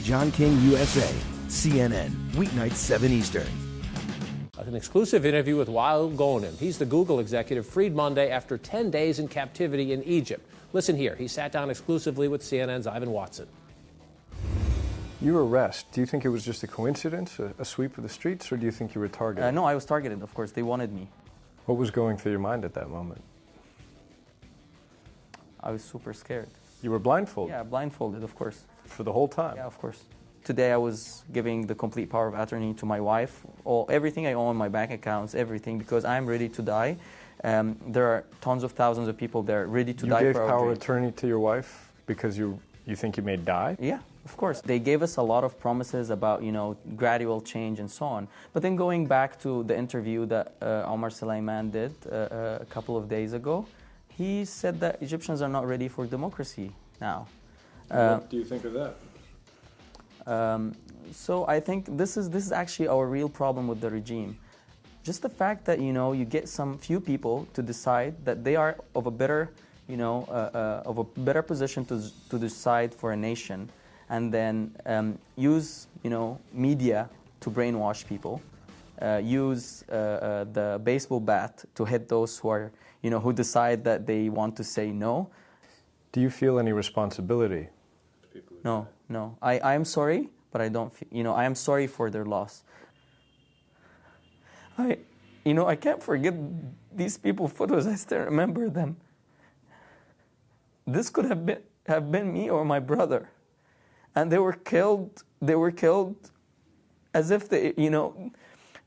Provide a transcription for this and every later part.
John King USA, CNN, weeknights 7 Eastern. An exclusive interview with Wael Ghonim. He's the Google executive freed Monday after 10 days in captivity in Egypt. Listen here. He sat down exclusively with CNN's Ivan Watson. Your arrest, do you think it was just a coincidence, a sweep of the streets, or do you think you were targeted? No, I was targeted, of course. They wanted me. What was going through your mind at that moment? I was super scared. You were blindfolded? Yeah, blindfolded, of course. For the whole time? Yeah, of course. Today I was giving the complete power of attorney to my wife, everything I own, my bank accounts, everything, because I'm ready to die. There are tons of thousands of people there ready to die for our You gave power dream. attorney to your wife because you think you may die? Yeah, of course. They gave us a lot of promises about, gradual change and so on. But then going back to the interview that Omar Suleiman did a couple of days ago, he said that Egyptians are not ready for democracy now. What do you think of that? So I think this is actually our real problem with the regime. Just the fact that you get some few people to decide that they are of a better position to decide for a nation, and then use media to brainwash people, use the baseball bat to hit those who are who decide that they want to say no. Do you feel any responsibility? No. I am sorry, but I don't feel, I am sorry for their loss. I can't forget these people's photos. I still remember them. This could have been me or my brother. And they were killed as if they,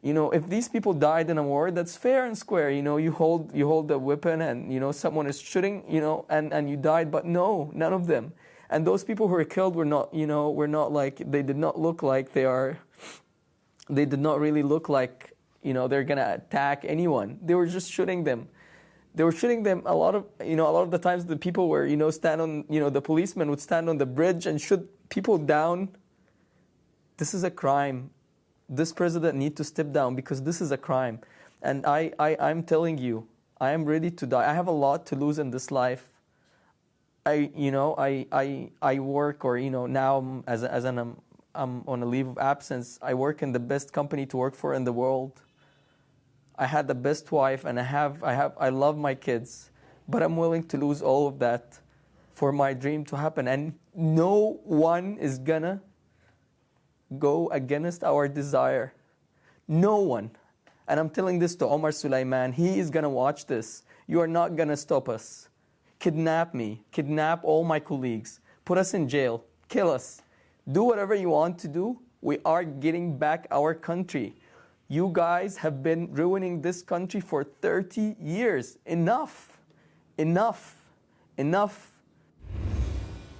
if these people died in a war, that's fair and square. You hold the weapon and, someone is shooting, and you died, but no, none of them. And those people who were killed were not they did not look like they did not really look like, they're going to attack anyone. They were just shooting them. They were shooting them a lot of the times the people were, stand on, the policemen would stand on the bridge and shoot people down. This is a crime. This president needs to step down because this is a crime. And I'm telling you, I am ready to die. I have a lot to lose in this life. I work, or now I'm on a leave of absence. I work in the best company to work for in the world. I had the best wife, and I love my kids, but I'm willing to lose all of that for my dream to happen. And no one is gonna go against our desire. No one. And I'm telling this to Omar Suleiman. He is gonna watch this. You are not gonna stop us. Kidnap me, kidnap all my colleagues, put us in jail, kill us. Do whatever you want to do. We are getting back our country. You guys have been ruining this country for 30 years. Enough.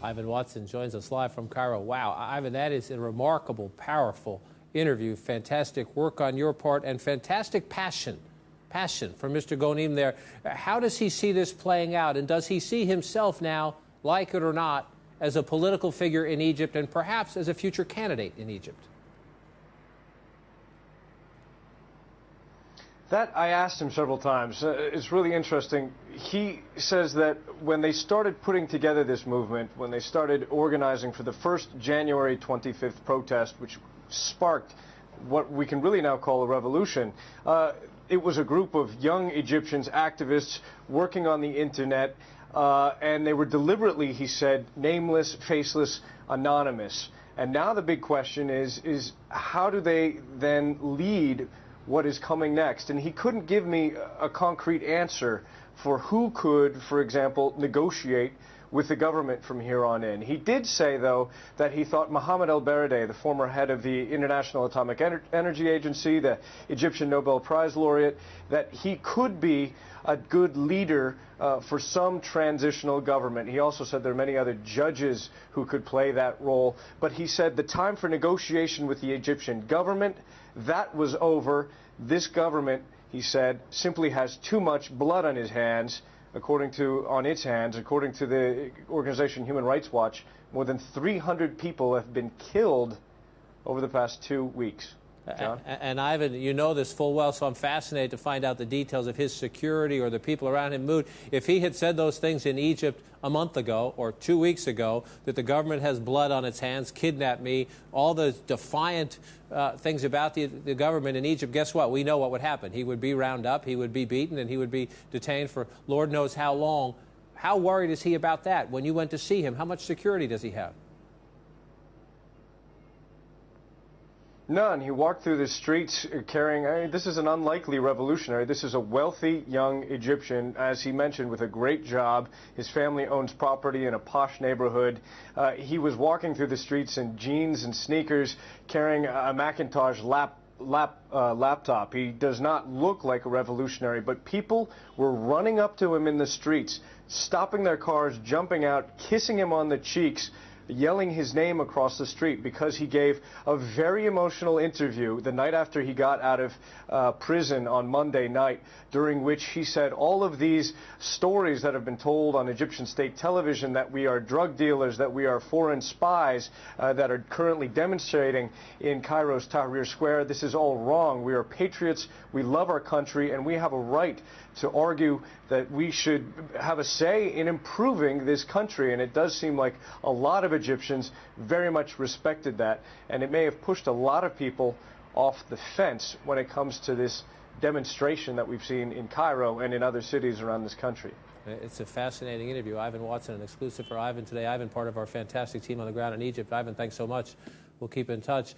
Ivan Watson joins us live from Cairo. Wow, Ivan, that is a remarkable, powerful interview. Fantastic work on your part and fantastic passion from Mr. Ghonim there. How does he see this playing out? And does he see himself now, like it or not, as a political figure in Egypt and perhaps as a future candidate in Egypt? That I asked him several times. It's really interesting. He says that when they started putting together this movement, when they started organizing for the first January 25th protest, which sparked what we can really now call a revolution, it was a group of young Egyptians, activists, working on the internet, and they were deliberately, he said, nameless, faceless, anonymous. And now the big question is how do they then lead what is coming next? And he couldn't give me a concrete answer for who could, for example, negotiate with the government from here on in. He did say, though, that he thought Mohammed El-Baradei, the former head of the International Atomic Energy Agency, the Egyptian Nobel Prize laureate, that he could be a good leader for some transitional government. He also said there are many other judges who could play that role. But he said the time for negotiation with the Egyptian government, that was over. This government, he said, simply has too much blood on its hands. According to the organization Human Rights Watch, more than 300 people have been killed over the past 2 weeks. John? And Ivan, you know this full well, so I'm fascinated to find out the details of his security or the people around him mood. If he had said those things in Egypt a month ago or 2 weeks ago, that the government has blood on its hands, kidnap me, all the defiant things about the government in Egypt, guess what? We know what would happen. He would be rounded up, he would be beaten, and he would be detained for Lord knows how long. How worried is he about that? When you went to see him, how much security does he have? None. He walked through the streets carrying, this is an unlikely revolutionary. This is a wealthy young Egyptian, as he mentioned, with a great job. His family owns property in a posh neighborhood. He was walking through the streets in jeans and sneakers, carrying a Macintosh laptop. He does not look like a revolutionary, but people were running up to him in the streets, stopping their cars, jumping out, kissing him on the cheeks, yelling his name across the street because he gave a very emotional interview the night after he got out of prison on Monday night, during which he said all of these stories that have been told on Egyptian state television, that we are drug dealers, that we are foreign spies that are currently demonstrating in Cairo's Tahrir Square. This is all wrong. We are patriots. We love our country, and we have a right to argue that we should have a say in improving this country. And it does seem like a lot of Egyptians very much respected that, and it may have pushed a lot of people off the fence when it comes to this demonstration that we've seen in Cairo and in other cities around this country. It's a fascinating interview. Ivan Watson, an exclusive for Ivan today. Ivan, part of our fantastic team on the ground in Egypt. Ivan, thanks so much. We'll keep in touch.